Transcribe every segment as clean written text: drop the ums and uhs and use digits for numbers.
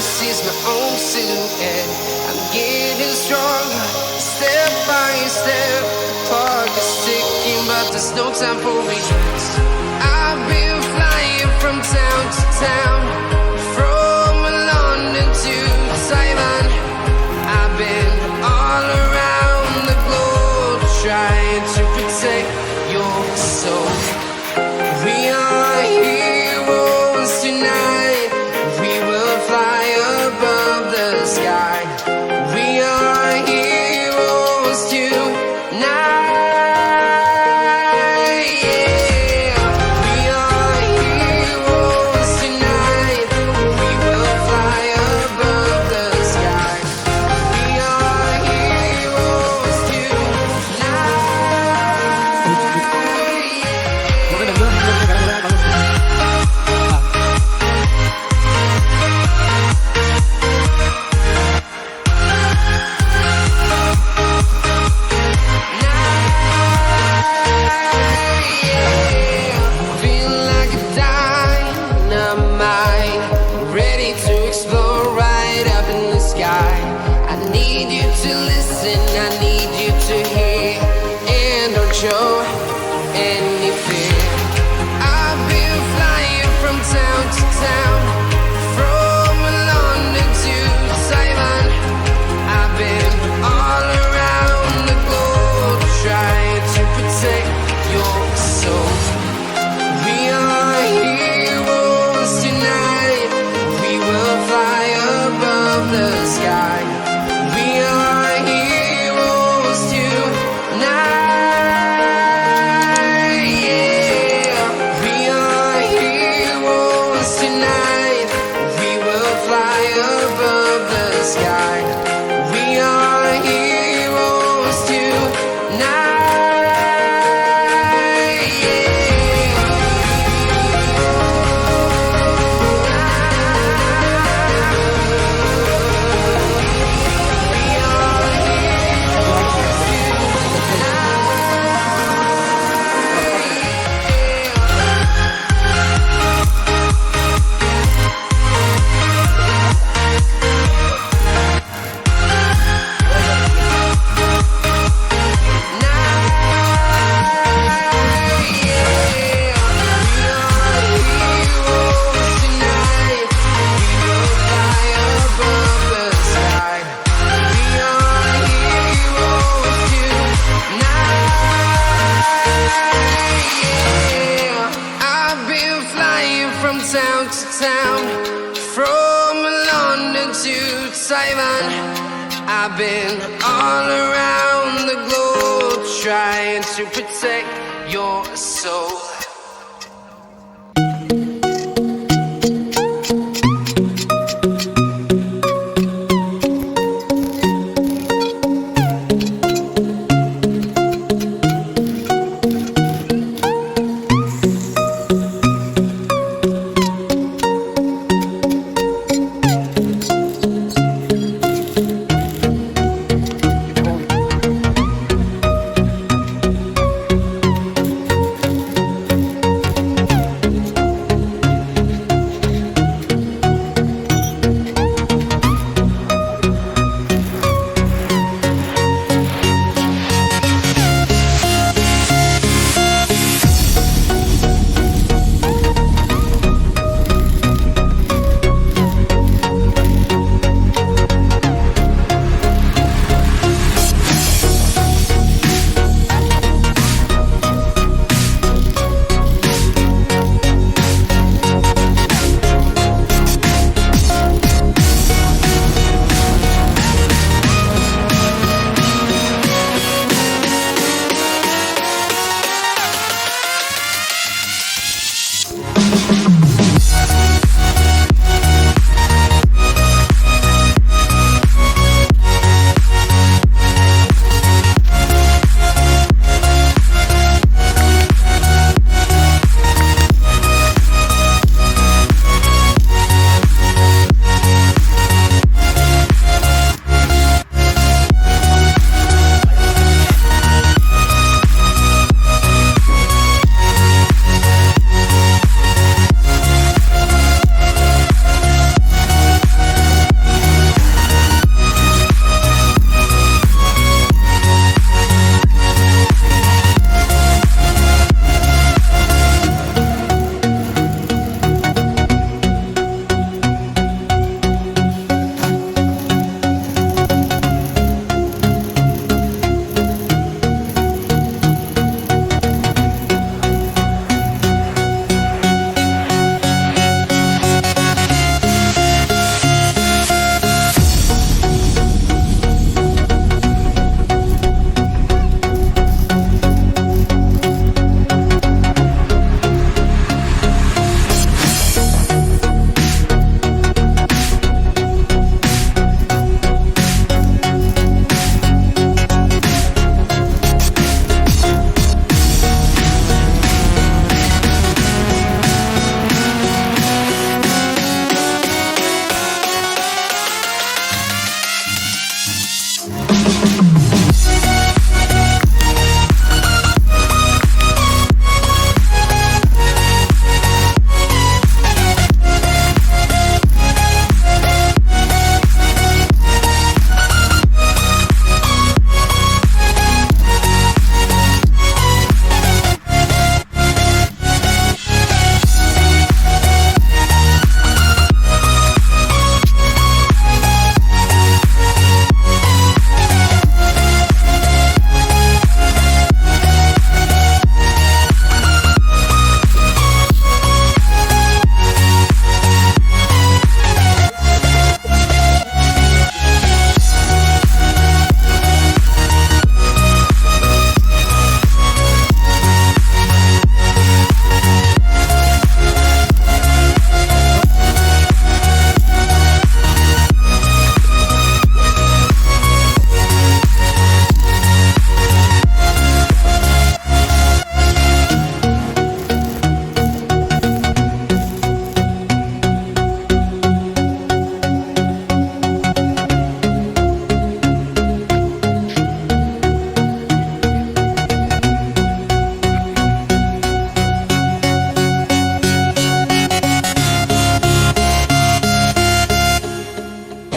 this is my own silhouette. I'm getting stronger, step by step. The clock is ticking, but there's no time for regrets. I've been flying from town to town, from London to Taiwan. I've been all around the globe, trying to protect your soul. We are heroes tonight. We will fly above the sky. We are heroes tonight. Yeah. We are heroes tonight. We will fly above the sky. We are heroes show any fear. I've been flying from town to town, from London to Taiwan. I've been all around the globe, trying to protect your soul. We are heroes tonight. We will fly above the sky. We are heroes tonight. Town to town, from London to Taiwan. I've been all around the globe, trying to protect your soul.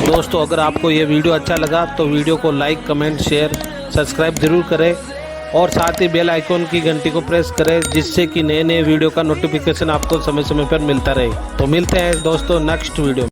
दोस्तों अगर आपको ये video अच्छा लगा तो video को like, comment, share, subscribe जरूर करें और साथ ही बेल आइकॉन की घंटी को प्रेस करें, जिससे कि नए नए वीडियो का नोटिफिकेशन आपको समय समय पर मिलता रहे। तो मिलते हैं दोस्तों नेक्स्ट वीडियो।